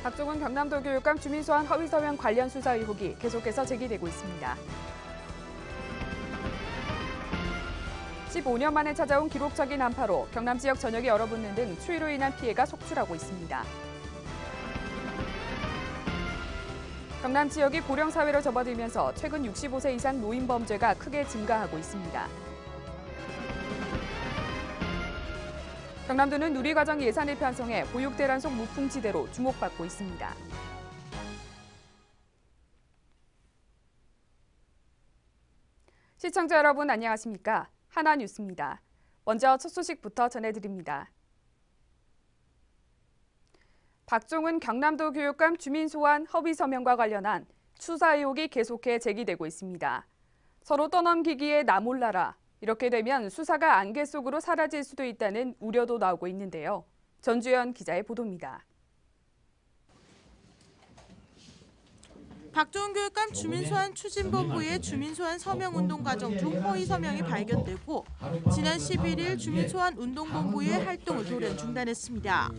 박종훈 경남도 교육감 주민 소환 허위 서명 관련 수사 의혹이 계속해서 제기되고 있습니다. 15년 만에 찾아온 기록적인 한파로 경남 지역 전역이 얼어붙는 등 추위로 인한 피해가 속출하고 있습니다. 경남 지역이 고령 사회로 접어들면서 최근 65세 이상 노인 범죄가 크게 증가하고 있습니다. 경남도는 누리과정 예산을 편성해 보육대란 속 무풍지대로 주목받고 있습니다. 시청자 여러분 안녕하십니까? 하나뉴스입니다. 먼저 첫 소식부터 전해드립니다. 박종훈 경남도 교육감 주민 소환 허위 서명과 관련한 수사 의혹이 계속해 제기되고 있습니다. 서로 떠넘기기에 나 몰라라. 이렇게 되면 수사가 안개 속으로 사라질 수도 있다는 우려도 나오고 있는데요. 전주현 기자의 보도입니다. 박종훈 교육감 주민소환 추진본부의 주민소환 서명운동 과정 중 허위 서명이 발견되고 지난 11일 주민소환 운동본부의 활동을 돌연 중단했습니다.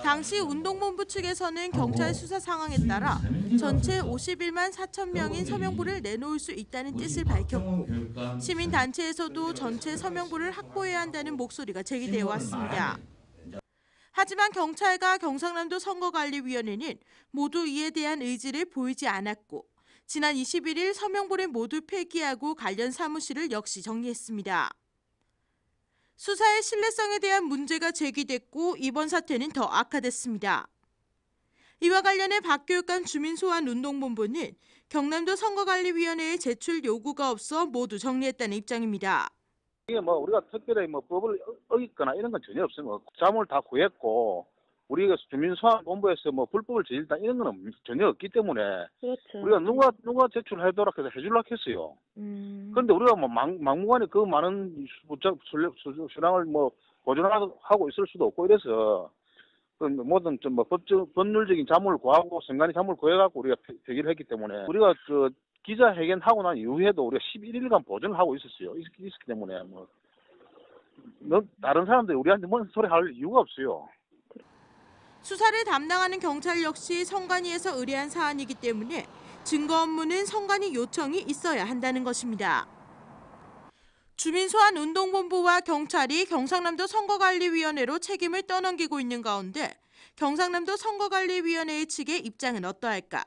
당시 운동본부 측에서는 경찰 수사 상황에 따라 전체 51만 4천 명인 서명부를 내놓을 수 있다는 뜻을 밝혔고 시민단체에서도 전체 서명부를 확보해야 한다는 목소리가 제기되어 왔습니다. 하지만 경찰과 경상남도 선거관리위원회는 모두 이에 대한 의지를 보이지 않았고 지난 21일 서명부를 모두 폐기하고 관련 사무실을 역시 정리했습니다. 수사의 신뢰성에 대한 문제가 제기됐고 이번 사태는 더 악화됐습니다. 이와 관련해 박 교육감 주민소환운동본부는 경남도 선거관리위원회에 제출 요구가 없어 모두 정리했다는 입장입니다. 이게 우리가 특별히 법을 어겼거나 이런 건 전혀 없어요. 자문을 다 구했고 우리가 주민소환본부에서 불법을 저질렀다 이런 건 전혀 없기 때문에 그렇죠. 우리가 누가 제출해도록 해서 해주려고 했어요. 그런데 우리가 막무가내 그 많은 수량을 보존하고 있을 수도 없고 이래서 모든 법률적인 자문을 구하고 선관위 자문을 구해갖고 우리가 폐기를 했기 때문에 우리가 기자회견하고 난 이후에도 우리가 11일간 보존을 하고 있었기 때문에 다른 사람들이 우리한테 뭔 소리 할 이유가 없어요. 수사를 담당하는 경찰 역시 선관위에서 의뢰한 사안이기 때문에 증거 업무는 선관위 요청이 있어야 한다는 것입니다. 주민소환운동본부와 경찰이 경상남도 선거관리위원회로 책임을 떠넘기고 있는 가운데 경상남도 선거관리위원회 측의 입장은 어떠할까?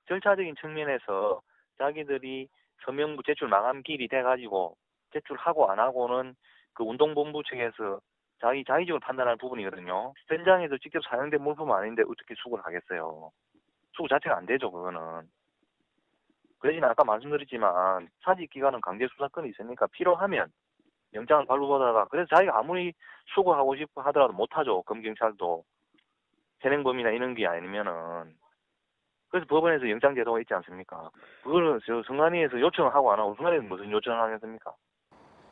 절차적인 측면에서 자기들이 서명부 제출 마감기일이 돼가지고 제출하고 안 하고는 그 운동본부 측에서 자의적으로 판단할 부분이거든요. 현장에서 직접 사용된 물품은 아닌데 어떻게 수거를 하겠어요. 수거 자체가 안 되죠, 그거는. 그 대신 아까 말씀드렸지만 사직기관은 강제 수사권이 있으니까 필요하면 영장을 발부받아가 그래서 자기가 아무리 수거하고 싶어 하더라도 못하죠. 검경찰도. 현행범이나 이런 게 아니면은. 그래서 법원에서 영장 제도가 있지 않습니까? 그거는 선관위에서 요청하고 안 하고 선관위에서 무슨 요청을 하겠습니까?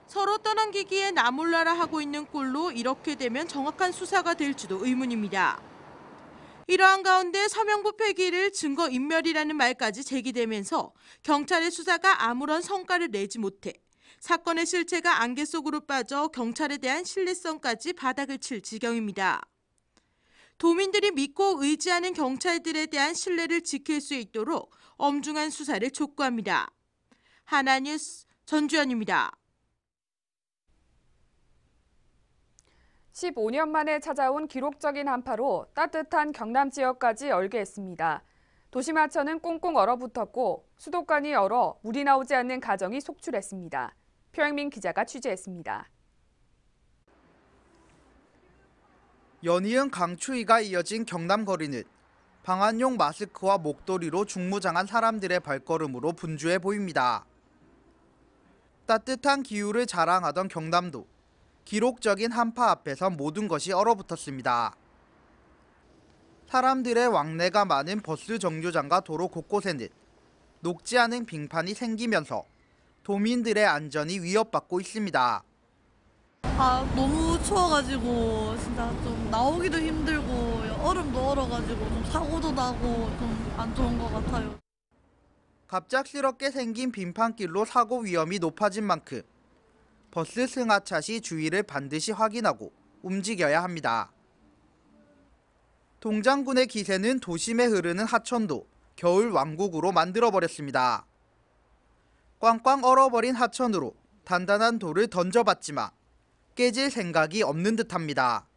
서로 떠넘기기에 나 몰라라 하고 있는 꼴로 이렇게 되면 정확한 수사가 될지도 의문입니다. 이러한 가운데 서명부 폐기를 증거인멸이라는 말까지 제기되면서 경찰의 수사가 아무런 성과를 내지 못해 사건의 실체가 안개 속으로 빠져 경찰에 대한 신뢰성까지 바닥을 칠 지경입니다. 도민들이 믿고 의지하는 경찰들에 대한 신뢰를 지킬 수 있도록 엄중한 수사를 촉구합니다. 하나뉴스 전주현입니다. 15년 만에 찾아온 기록적인 한파로 따뜻한 경남 지역까지 얼게 했습니다. 도심 하천은 꽁꽁 얼어붙었고 수도관이 얼어 물이 나오지 않는 가정이 속출했습니다. 표영민 기자가 취재했습니다. 연이은 강추위가 이어진 경남 거리는 방한용 마스크와 목도리로 중무장한 사람들의 발걸음으로 분주해 보입니다. 따뜻한 기후를 자랑하던 경남도. 기록적인 한파 앞에서 모든 것이 얼어붙었습니다. 사람들의 왕래가 많은 버스 정류장과 도로 곳곳에는 녹지 않은 빙판이 생기면서 도민들의 안전이 위협받고 있습니다. 너무 추워가지고 진짜 좀 나오기도 힘들고 얼음도 얼어가지고 좀 사고도 나고 좀 안 좋은 것 같아요. 갑작스럽게 생긴 빙판길로 사고 위험이 높아진 만큼 버스 승하차 시 주의를 반드시 확인하고 움직여야 합니다. 동장군의 기세는 도심에 흐르는 하천도 겨울 왕국으로 만들어버렸습니다. 꽝꽝 얼어버린 하천으로 단단한 돌을 던져봤지만 깨질 생각이 없는 듯합니다.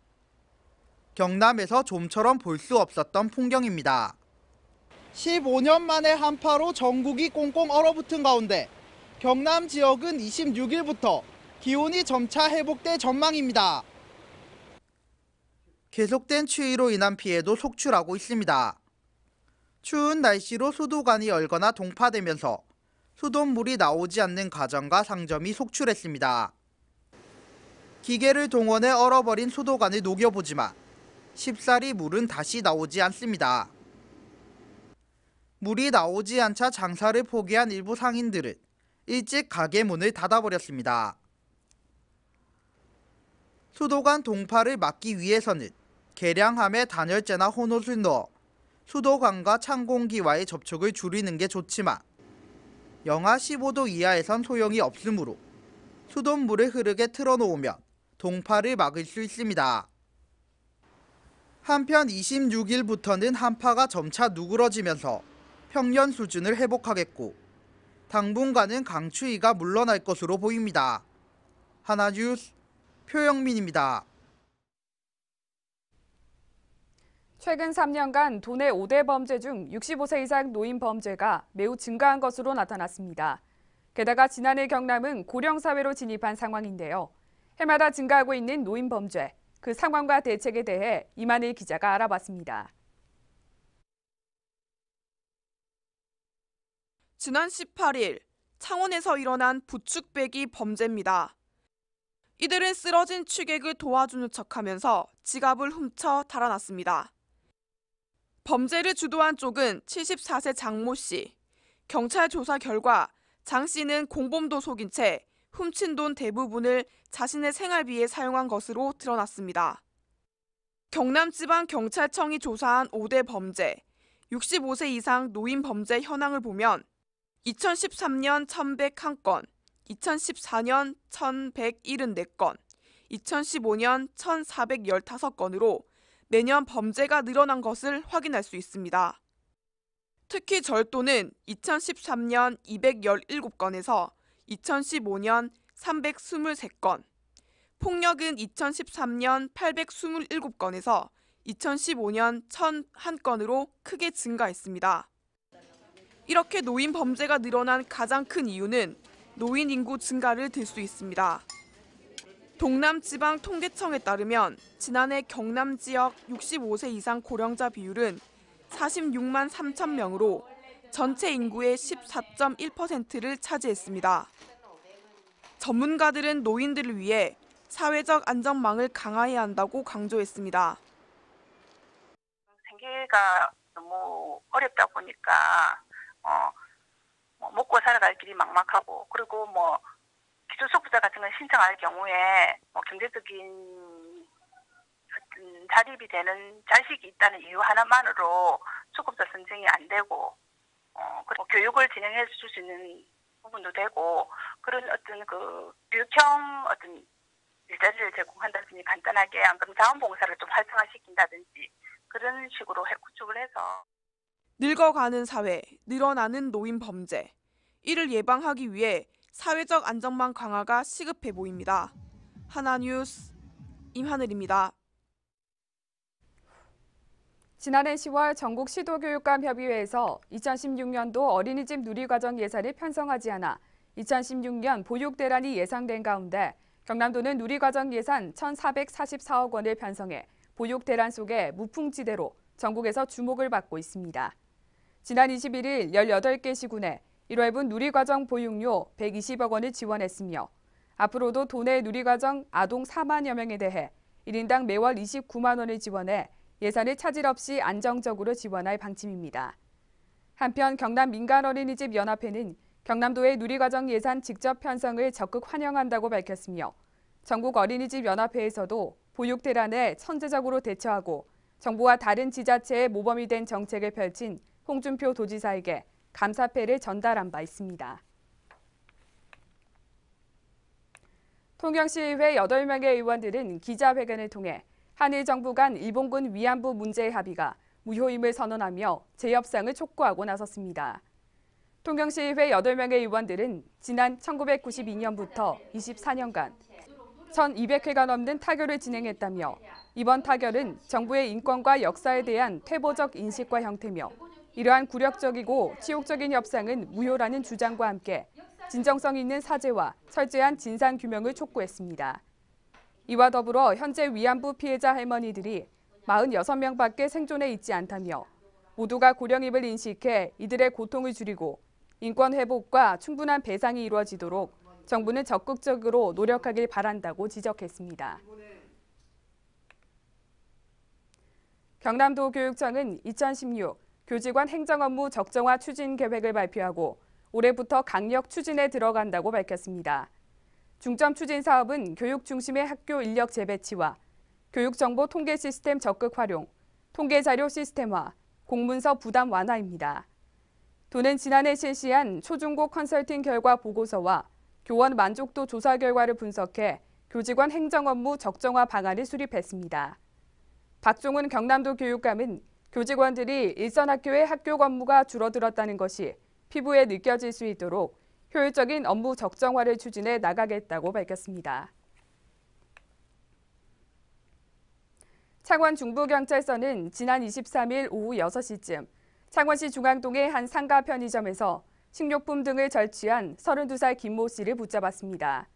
경남에서 좀처럼 볼 수 없었던 풍경입니다. 15년 만에 한파로 전국이 꽁꽁 얼어붙은 가운데 경남 지역은 26일부터 기온이 점차 회복될 전망입니다. 계속된 추위로 인한 피해도 속출하고 있습니다. 추운 날씨로 수도관이 얼거나 동파되면서 수돗물이 나오지 않는 가정과 상점이 속출했습니다. 기계를 동원해 얼어버린 수도관을 녹여보지만 쉽사리 물은 다시 나오지 않습니다. 물이 나오지 않자 장사를 포기한 일부 상인들은 일찍 가게 문을 닫아버렸습니다. 수도관 동파를 막기 위해서는 계량함에 단열재나 혼옷을 넣어 수도관과 찬 공기와의 접촉을 줄이는 게 좋지만 영하 15도 이하에선 소용이 없으므로 수돗물을 흐르게 틀어놓으면 동파를 막을 수 있습니다. 한편 26일부터는 한파가 점차 누그러지면서 평년 수준을 회복하겠고 당분간은 강추위가 물러날 것으로 보입니다. 하나뉴스 표영민입니다. 최근 3년간 도내 5대 범죄 중 65세 이상 노인 범죄가 매우 증가한 것으로 나타났습니다. 게다가 지난해 경남은 고령사회로 진입한 상황인데요. 해마다 증가하고 있는 노인 범죄, 그 상황과 대책에 대해 이만일 기자가 알아봤습니다. 지난 18일 창원에서 일어난 부축배기 범죄입니다. 이들은 쓰러진 취객을 도와주는 척하면서 지갑을 훔쳐 달아났습니다. 범죄를 주도한 쪽은 74세 장모 씨. 경찰 조사 결과 장 씨는 공범도 속인 채 훔친 돈 대부분을 자신의 생활비에 사용한 것으로 드러났습니다. 경남지방경찰청이 조사한 5대 범죄, 65세 이상 노인 범죄 현황을 보면 2013년 1,101건, 2014년 1,174건, 2015년 1,415건으로 매년 범죄가 늘어난 것을 확인할 수 있습니다. 특히 절도는 2013년 217건에서 2015년 323건, 폭력은 2013년 827건에서 2015년 1,001건으로 크게 증가했습니다. 이렇게 노인 범죄가 늘어난 가장 큰 이유는 노인 인구 증가를 들 수 있습니다. 동남지방통계청에 따르면 지난해 경남 지역 65세 이상 고령자 비율은 46만 3천 명으로 전체 인구의 14.1%를 차지했습니다. 전문가들은 노인들을 위해 사회적 안전망을 강화해야 한다고 강조했습니다. 생계가 너무 어렵다 보니까 먹고 살아갈 길이 막막하고, 그리고 기초수급자 같은 걸 신청할 경우에 경제적인 자립이 되는 자식이 있다는 이유 하나만으로 수급자 선정이 안 되고, 그리고 교육을 진행해 줄 수 있는 부분도 되고, 그런 어떤 교육형 일자리를 제공한다든지, 간단하게 안 그러면 자원봉사를 좀 활성화시킨다든지 그런 식으로 구축을 해서. 늙어가는 사회, 늘어나는 노인 범죄. 이를 예방하기 위해 사회적 안전망 강화가 시급해 보입니다. 하나뉴스 임하늘입니다. 지난해 10월 전국 시도교육감협의회에서 2016년도 어린이집 누리과정 예산을 편성하지 않아 2016년 보육 대란이 예상된 가운데 경남도는 누리과정 예산 1,444억 원을 편성해 보육 대란 속에 무풍지대로 전국에서 주목을 받고 있습니다. 지난 21일 18개 시군에 1회분 누리과정 보육료 120억 원을 지원했으며 앞으로도 도내 누리과정 아동 4만여 명에 대해 1인당 매월 29만 원을 지원해 예산을 차질 없이 안정적으로 지원할 방침입니다. 한편 경남민간어린이집연합회는 경남도의 누리과정 예산 직접 편성을 적극 환영한다고 밝혔으며 전국 어린이집연합회에서도 보육 대란에 선제적으로 대처하고 정부와 다른 지자체의 모범이 된 정책을 펼친 홍준표 도지사에게 감사패를 전달한 바 있습니다. 통영시의회 8명의 의원들은 기자회견을 통해 한일 정부 간 일본군 위안부 문제 합의가 무효임을 선언하며 재협상을 촉구하고 나섰습니다. 통영시의회 8명의 의원들은 지난 1992년부터 24년간 1,200회가 넘는 타결을 진행했다며 이번 타결은 정부의 인권과 역사에 대한 퇴보적 인식과 형태며 이러한 굴욕적이고 치욕적인 협상은 무효라는 주장과 함께 진정성 있는 사죄와 철저한 진상규명을 촉구했습니다. 이와 더불어 현재 위안부 피해자 할머니들이 46명밖에 생존해 있지 않다며 모두가 고령임을 인식해 이들의 고통을 줄이고 인권 회복과 충분한 배상이 이루어지도록 정부는 적극적으로 노력하길 바란다고 지적했습니다. 경남도 교육청은 2016 교직원 행정업무 적정화 추진 계획을 발표하고 올해부터 강력 추진에 들어간다고 밝혔습니다. 중점 추진 사업은 교육 중심의 학교 인력 재배치와 교육정보 통계 시스템 적극 활용, 통계자료 시스템화, 공문서 부담 완화입니다. 도는 지난해 실시한 초중고 컨설팅 결과 보고서와 교원 만족도 조사 결과를 분석해 교직원 행정업무 적정화 방안을 수립했습니다. 박종훈 경남도 교육감은 교직원들이 일선 학교의 학교 근무가 줄어들었다는 것이 피부에 느껴질 수 있도록 효율적인 업무 적정화를 추진해 나가겠다고 밝혔습니다. 창원 중부경찰서는 지난 23일 오후 6시쯤 창원시 중앙동의 한 상가 편의점에서 식료품 등을 절취한 32살 김모 씨를 붙잡았습니다.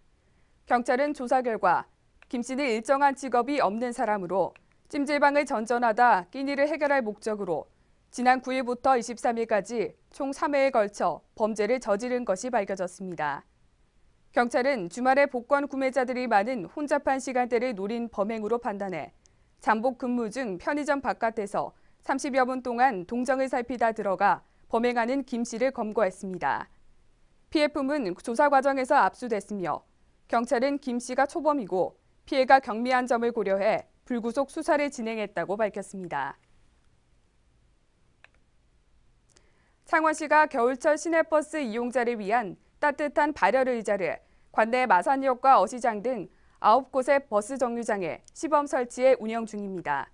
경찰은 조사 결과 김 씨는 일정한 직업이 없는 사람으로 찜질방을 전전하다 끼니를 해결할 목적으로 지난 9일부터 23일까지 총 3회에 걸쳐 범죄를 저지른 것이 밝혀졌습니다. 경찰은 주말에 복권 구매자들이 많은 혼잡한 시간대를 노린 범행으로 판단해 잠복 근무 중 편의점 바깥에서 30여 분 동안 동정을 살피다 들어가 범행하는 김 씨를 검거했습니다. 피해품은 조사 과정에서 압수됐으며 경찰은 김 씨가 초범이고 피해가 경미한 점을 고려해 불구속 수사를 진행했다고 밝혔습니다. 창원시가 겨울철 시내버스 이용자를 위한 따뜻한 발열 의자를 관내 마산역과 어시장 등 9곳의 버스 정류장에 시범 설치해 운영 중입니다.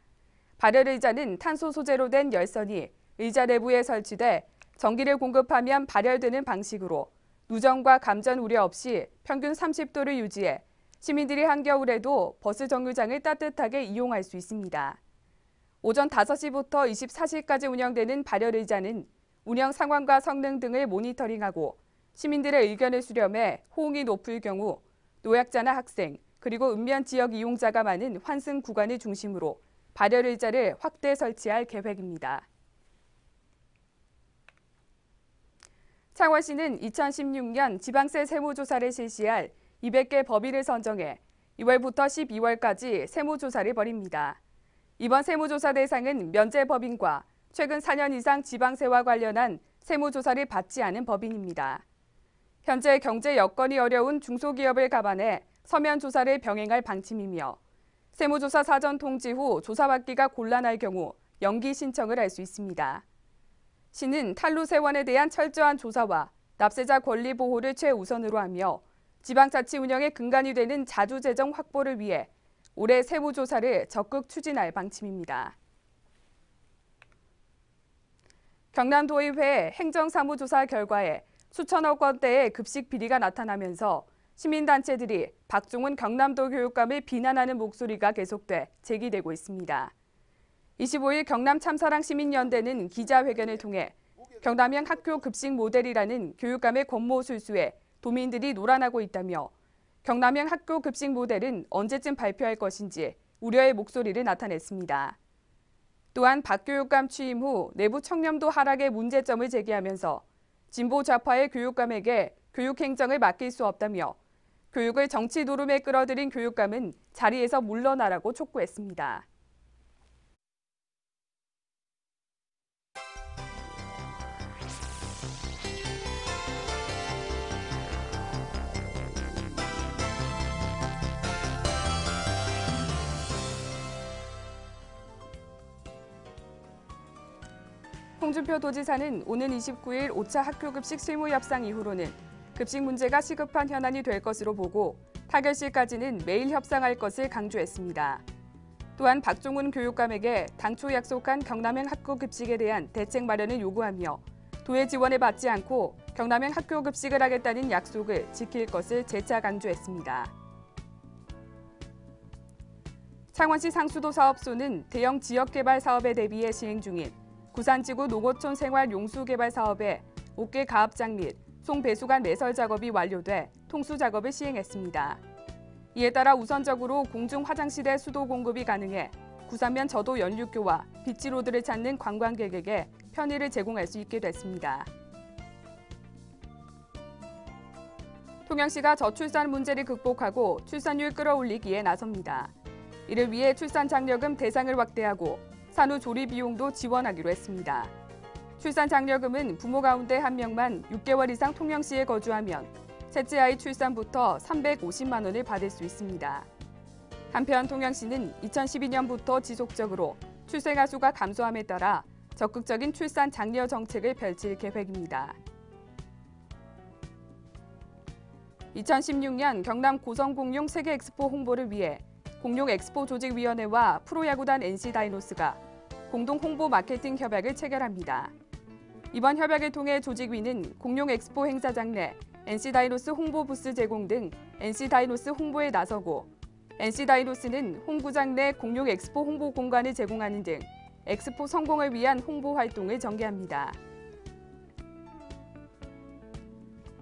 발열 의자는 탄소 소재로 된 열선이 의자 내부에 설치돼 전기를 공급하면 발열되는 방식으로 누전과 감전 우려 없이 평균 30도를 유지해 시민들이 한겨울에도 버스 정류장을 따뜻하게 이용할 수 있습니다. 오전 5시부터 24시까지 운영되는 발열 의자는 운영 상황과 성능 등을 모니터링하고 시민들의 의견을 수렴해 호응이 높을 경우 노약자나 학생, 그리고 읍면 지역 이용자가 많은 환승 구간을 중심으로 발열 의자를 확대 설치할 계획입니다. 창원시는 2016년 지방세 세무조사를 실시할 200개 법인을 선정해 2월부터 12월까지 세무조사를 벌입니다. 이번 세무조사 대상은 면제법인과 최근 4년 이상 지방세와 관련한 세무조사를 받지 않은 법인입니다. 현재 경제 여건이 어려운 중소기업을 감안해 서면 조사를 병행할 방침이며 세무조사 사전 통지 후 조사받기가 곤란할 경우 연기 신청을 할 수 있습니다. 시는 탈루세원에 대한 철저한 조사와 납세자 권리 보호를 최우선으로 하며 지방자치 운영의 근간이 되는 자주재정 확보를 위해 올해 세무조사를 적극 추진할 방침입니다. 경남도의회 행정사무조사 결과에 수천억 원대의 급식 비리가 나타나면서 시민단체들이 박종훈 경남도 교육감을 비난하는 목소리가 계속돼 제기되고 있습니다. 25일 경남참사랑 시민연대는 기자회견을 통해 경남형 학교 급식 모델이라는 교육감의 권모술수에 도민들이 놀아나고 있다며 경남형 학교 급식 모델은 언제쯤 발표할 것인지 우려의 목소리를 나타냈습니다. 또한 박 교육감 취임 후 내부 청렴도 하락의 문제점을 제기하면서 진보 좌파의 교육감에게 교육행정을 맡길 수 없다며 교육을 정치 노름에 끌어들인 교육감은 자리에서 물러나라고 촉구했습니다. 홍준표 도지사는 오는 29일 5차 학교급식 실무협상 이후로는 급식 문제가 시급한 현안이 될 것으로 보고 타결실까지는 매일 협상할 것을 강조했습니다. 또한 박종훈 교육감에게 당초 약속한 경남형 학교 급식에 대한 대책 마련을 요구하며 도의 지원을 받지 않고 경남형 학교 급식을 하겠다는 약속을 지킬 것을 재차 강조했습니다. 창원시 상수도 사업소는 대형 지역개발 사업에 대비해 시행 중인 구산지구 농어촌 생활용수개발 사업의 옥계 가압장 및 송배수관 매설 작업이 완료돼 통수 작업을 시행했습니다. 이에 따라 우선적으로 공중 화장실의 수도 공급이 가능해 구산면 저도 연륙교와 비치로드를 찾는 관광객에게 편의를 제공할 수 있게 됐습니다. 통영시가 저출산 문제를 극복하고 출산율 끌어올리기에 나섭니다. 이를 위해 출산 장려금 대상을 확대하고 산후 조리 비용도 지원하기로 했습니다. 출산 장려금은 부모 가운데 한 명만 6개월 이상 통영시에 거주하면 셋째 아이 출산부터 350만 원을 받을 수 있습니다. 한편 통영시는 2012년부터 지속적으로 출생아 수가 감소함에 따라 적극적인 출산 장려 정책을 펼칠 계획입니다. 2016년 경남 고성공룡 세계 엑스포 홍보를 위해 공룡 엑스포 조직위원회와 프로야구단 NC다이노스가 공동 홍보 마케팅 협약을 체결합니다. 이번 협약을 통해 조직위는 공룡 엑스포 행사장 내 NC다이노스 홍보 부스 제공 등 NC다이노스 홍보에 나서고 NC다이노스는 홈구장 내 공룡 엑스포 홍보 공간을 제공하는 등 엑스포 성공을 위한 홍보 활동을 전개합니다.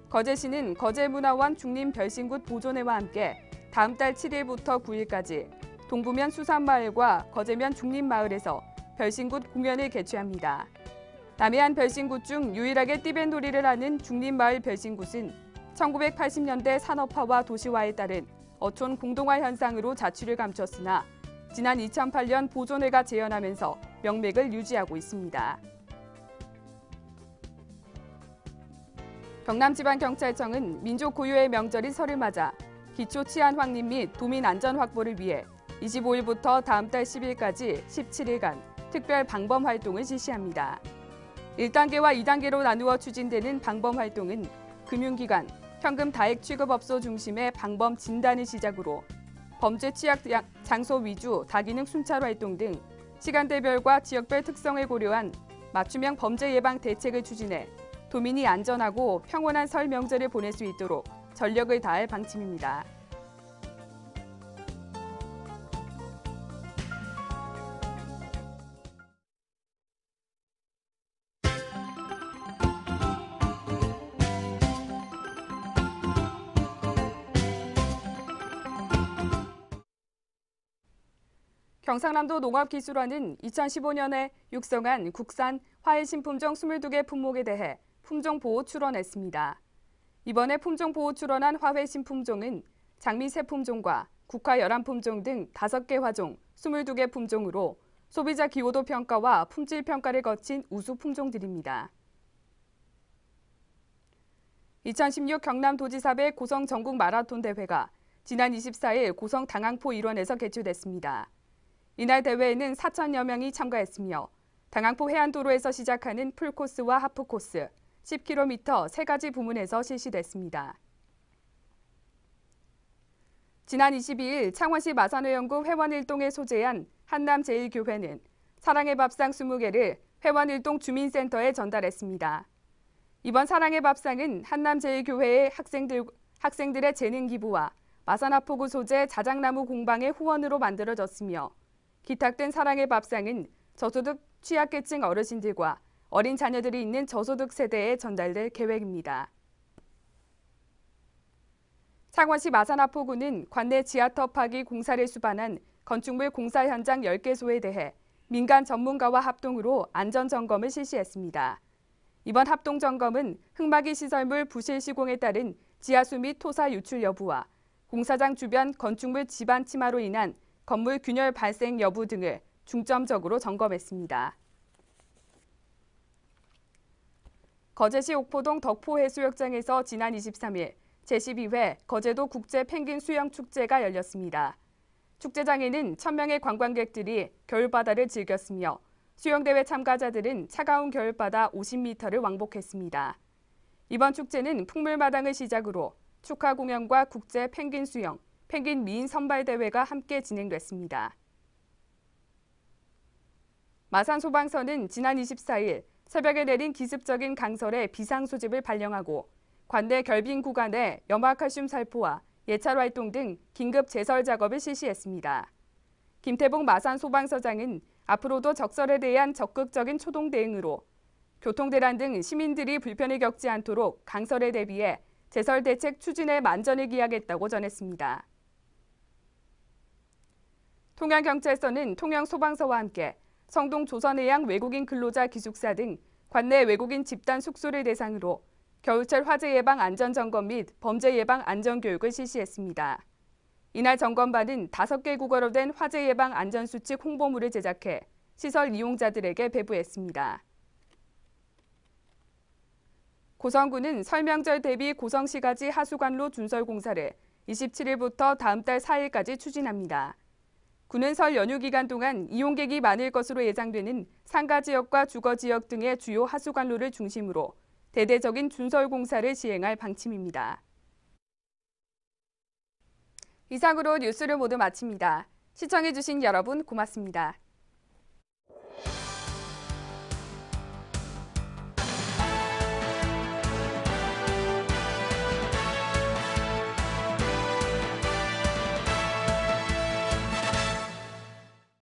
거제시는 거제문화원 중림별신굿 보존회와 함께 다음 달 7일부터 9일까지 동부면 수산마을과 거제면 중림마을에서 별신굿 공연을 개최합니다. 남해안 별신굿 중 유일하게 띠벤놀이를 하는 중림마을 별신굿은 1980년대 산업화와 도시화에 따른 어촌 공동화 현상으로 자취를 감췄으나 지난 2008년 보존회가 재연하면서 명맥을 유지하고 있습니다. 경남지방경찰청은 민족 고유의 명절인 설을 맞아 기초 치안 확립 및 도민 안전 확보를 위해 25일부터 다음 달 10일까지 17일간 특별 방범 활동을 실시합니다. 1단계와 2단계로 나누어 추진되는 방범 활동은 금융기관, 현금 다액 취급업소 중심의 방범 진단을 시작으로 범죄 취약 장소 위주 다기능 순찰 활동 등 시간대별과 지역별 특성을 고려한 맞춤형 범죄 예방 대책을 추진해 도민이 안전하고 평온한 설 명절을 보낼 수 있도록 전력을 다할 방침입니다. 경상남도 농업기술원은 2015년에 육성한 국산 화훼신품종 22개 품목에 대해 품종보호 출원했습니다. 이번에 품종보호 출원한 화훼신품종은 장미 3품종과 국화 11품종 등 5개 화종 22개 품종으로 소비자 기호도 평가와 품질 평가를 거친 우수 품종들입니다. 2016 경남도지사배 고성 전국 마라톤 대회가 지난 24일 고성 당항포 일원에서 개최됐습니다. 이날 대회에는 4천여 명이 참가했으며 당항포 해안도로에서 시작하는 풀코스와 하프코스, 10km 3가지 부문에서 실시됐습니다. 지난 22일 창원시 마산회원구 회원일동에 소재한 한남제일교회는 사랑의 밥상 20개를 회원일동 주민센터에 전달했습니다. 이번 사랑의 밥상은 한남제일교회의 학생들의 재능 기부와 마산하포구 소재 자작나무 공방의 후원으로 만들어졌으며 기탁된 사랑의 밥상은 저소득 취약계층 어르신들과 어린 자녀들이 있는 저소득 세대에 전달될 계획입니다. 창원시 마산하포구는 관내 지하터 파기 공사를 수반한 건축물 공사 현장 10개소에 대해 민간 전문가와 합동으로 안전점검을 실시했습니다. 이번 합동점검은 흙막이 시설물 부실 시공에 따른 지하수 및 토사 유출 여부와 공사장 주변 건축물 지반 침하로 인한 건물 균열 발생 여부 등을 중점적으로 점검했습니다. 거제시 옥포동 덕포해수욕장에서 지난 23일 제12회 거제도 국제 펭귄 수영 축제가 열렸습니다. 축제장에는 1,000명의 관광객들이 겨울바다를 즐겼으며 수영대회 참가자들은 차가운 겨울바다 50m를 왕복했습니다. 이번 축제는 풍물마당을 시작으로 축하 공연과 국제 펭귄 수영, 펭귄 미인 선발대회가 함께 진행됐습니다. 마산소방서는 지난 24일 새벽에 내린 기습적인 강설에 비상소집을 발령하고 관내 결빙 구간에 염화칼슘 살포와 예찰 활동 등 긴급 제설 작업을 실시했습니다. 김태봉 마산소방서장은 앞으로도 적설에 대한 적극적인 초동 대응으로 교통대란 등 시민들이 불편을 겪지 않도록 강설에 대비해 제설 대책 추진에 만전을 기하겠다고 전했습니다. 통영경찰서는 통영소방서와 함께 성동 조선해양 외국인 근로자 기숙사 등 관내 외국인 집단 숙소를 대상으로 겨울철 화재 예방 안전점검 및 범죄 예방 안전교육을 실시했습니다. 이날 점검반은 5개 국어로 된 화재 예방 안전수칙 홍보물을 제작해 시설 이용자들에게 배부했습니다. 고성군은 설 명절 대비 고성시가지 하수관로 준설 공사를 27일부터 다음 달 4일까지 추진합니다. 군은 설 연휴 기간 동안 이용객이 많을 것으로 예상되는 상가 지역과 주거 지역 등의 주요 하수관로를 중심으로 대대적인 준설 공사를 시행할 방침입니다. 이상으로 뉴스를 모두 마칩니다. 시청해주신 여러분 고맙습니다.